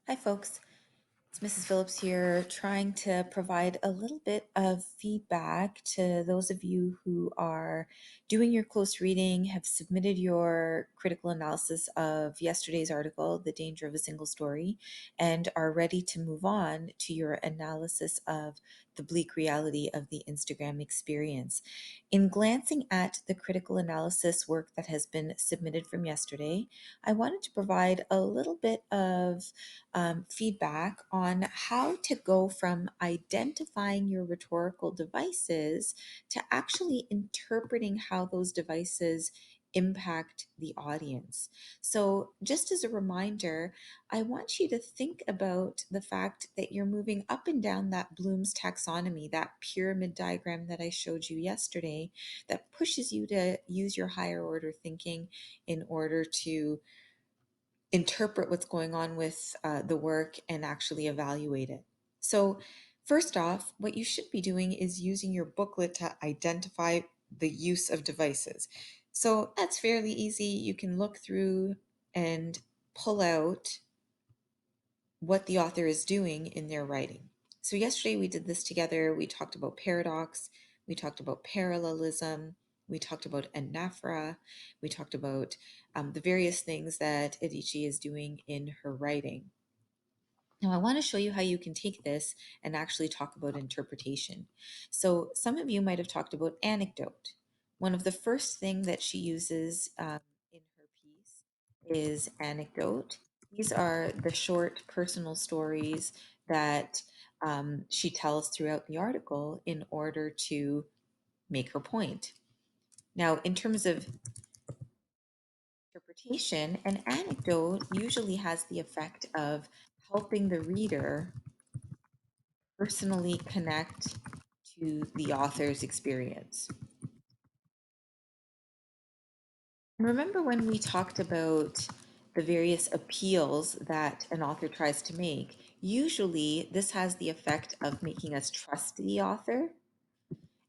Hi, folks. It's Mrs. Phillips here, trying to provide a little bit of feedback to those of you who are doing your close reading, have submitted your critical analysis of yesterday's article, The Danger of a Single Story, and are ready to move on to your analysis of the bleak reality of the Instagram experience. In glancing at the critical analysis work that has been submitted from yesterday, I wanted to provide a little bit of feedback on how to go from identifying your rhetorical devices to actually interpreting how those devices impact the audience. So, just as a reminder, I want you to think about the fact that you're moving up and down that Bloom's taxonomy, that pyramid diagram that I showed you yesterday, that pushes you to use your higher order thinking in order to interpret what's going on with the work and actually evaluate it. So, first off, what you should be doing is using your booklet to identify the use of devices. So, that's fairly easy. You can look through and pull out what the author is doing in their writing. So, yesterday we did this together. We talked about paradox, we talked about parallelism, we talked about anaphora, we talked about the various things that Adichie is doing in her writing. Now, I want to show you how you can take this and actually talk about interpretation. So, some of you might have talked about anecdote. One of the first thing that she uses in her piece is anecdote. These are the short personal stories that she tells throughout the article in order to make her point. Now, in terms of interpretation, an anecdote usually has the effect of helping the reader personally connect to the author's experience. Remember when we talked about the various appeals that an author tries to make? Usually, this has the effect of making us trust the author,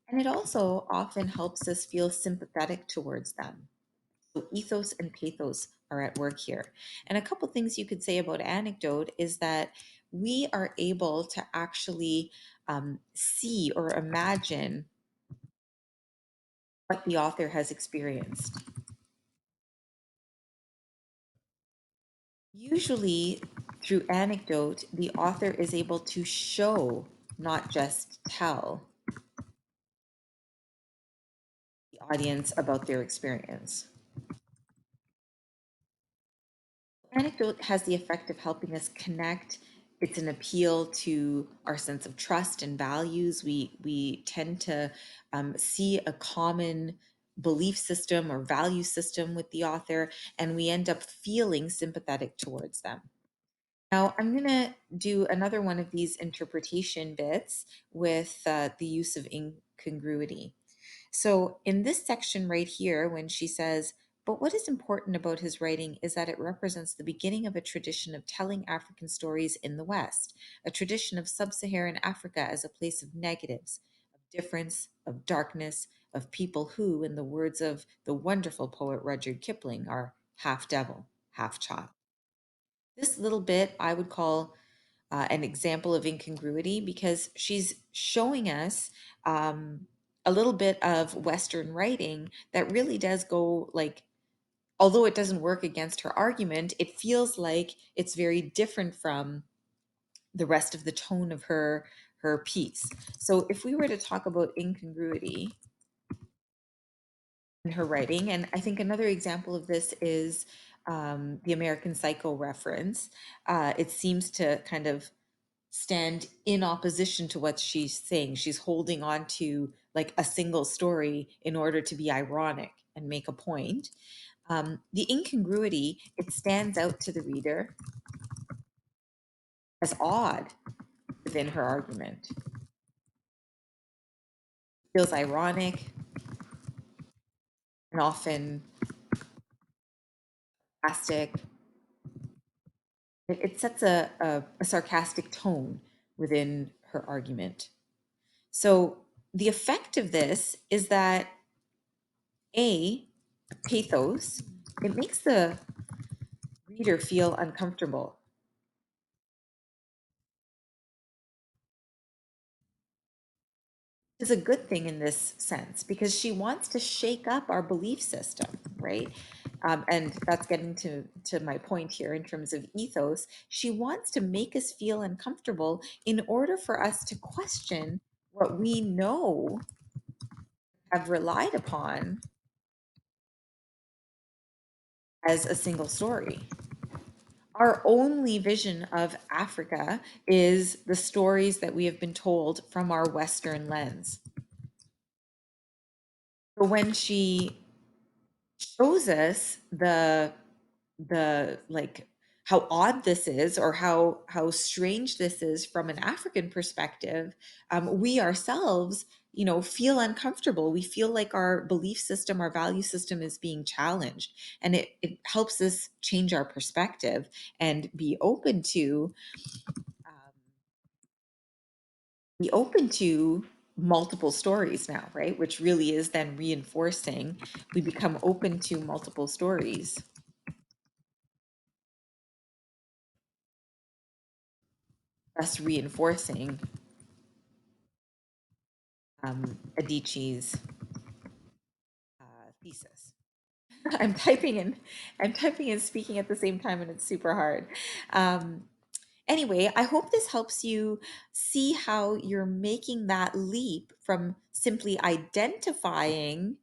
and it also often helps us feel sympathetic towards them. So, ethos and pathos are at work here. And a couple things you could say about anecdote is that we are able to actually see or imagine what the author has experienced. Usually, through anecdote, the author is able to show, not just tell, the audience about their experience. Anecdote has the effect of helping us connect. It's an appeal to our sense of trust and values. We tend to see a common belief system or value system with the author, and we end up feeling sympathetic towards them. Now, I'm going to do another one of these interpretation bits with the use of incongruity. So, in this section right here, when she says, but what is important about his writing is that it represents the beginning of a tradition of telling African stories in the West, a tradition of sub Saharan Africa as a place of negatives, of difference, of darkness, of people who, in the words of the wonderful poet Rudyard Kipling, are half devil, half child. This little bit I would call an example of incongruity because she's showing us a little bit of Western writing that really does go like, although it doesn't work against her argument, it feels like it's very different from the rest of the tone of her piece. So if we were to talk about incongruity in her writing, and I think another example of this is the American Psycho reference. It seems to kind of stand in opposition to what she's saying. She's holding on to like a single story in order to be ironic and make a point. The incongruity, it stands out to the reader as odd within her argument. It feels ironic and often sarcastic. It sets a sarcastic tone within her argument. So the effect of this is that A, pathos, it makes the reader feel uncomfortable. is a good thing in this sense because she wants to shake up our belief system, right? And that's getting to my point here in terms of ethos. She wants to make us feel uncomfortable in order for us to question what we know, have relied upon as a single story. Our only vision of Africa is the stories that we have been told from our Western lens. So when she shows us the like how odd this is or how strange this is from an African perspective, we ourselves, feel uncomfortable. We feel like our belief system, our value system is being challenged, and it helps us change our perspective and um, be open to multiple stories now, right? Which really is then reinforcing. We become open to multiple stories, thus reinforcing Adichie's thesis. I'm typing in, I'm typing and speaking at the same time, and it's super hard. Um, anyway, I hope this helps you see how you're making that leap from simply identifying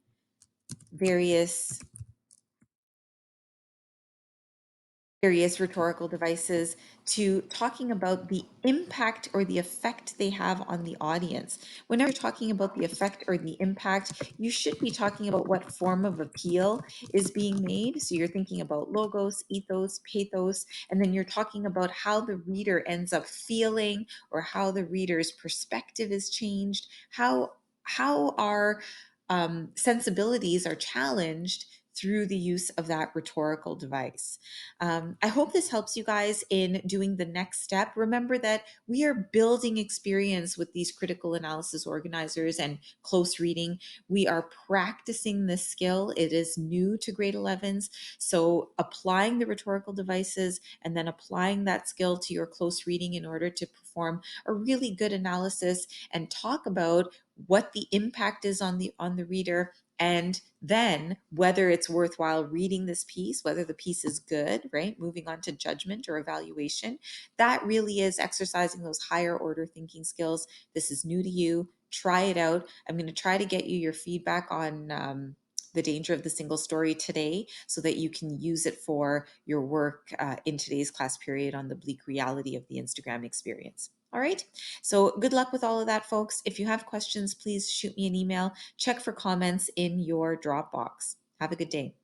various rhetorical devices to talking about the impact or the effect they have on the audience. Whenever you're talking about the effect or the impact, you should be talking about what form of appeal is being made. So you're thinking about logos, ethos, pathos, and then you're talking about how the reader ends up feeling or how the reader's perspective is changed, how our sensibilities are challenged through the use of that rhetorical device. I hope this helps you guys in doing the next step. Remember that we are building experience with these critical analysis organizers and close reading. We are practicing this skill. It is new to grade 11s. So applying the rhetorical devices and then applying that skill to your close reading in order to perform a really good analysis and talk about what the impact is on the reader, and then whether it's worthwhile reading this piece, whether the piece is good, right? Moving on to judgment or evaluation. That really is exercising those higher order thinking skills. This is new to you. Try it out. I'm going to try to get you your feedback on the danger of the single story today so that you can use it for your work in today's class period on the bleak reality of the Instagram experience. All right. So good luck with all of that, folks. If you have questions, please shoot me an email. Check for comments in your Dropbox. Have a good day.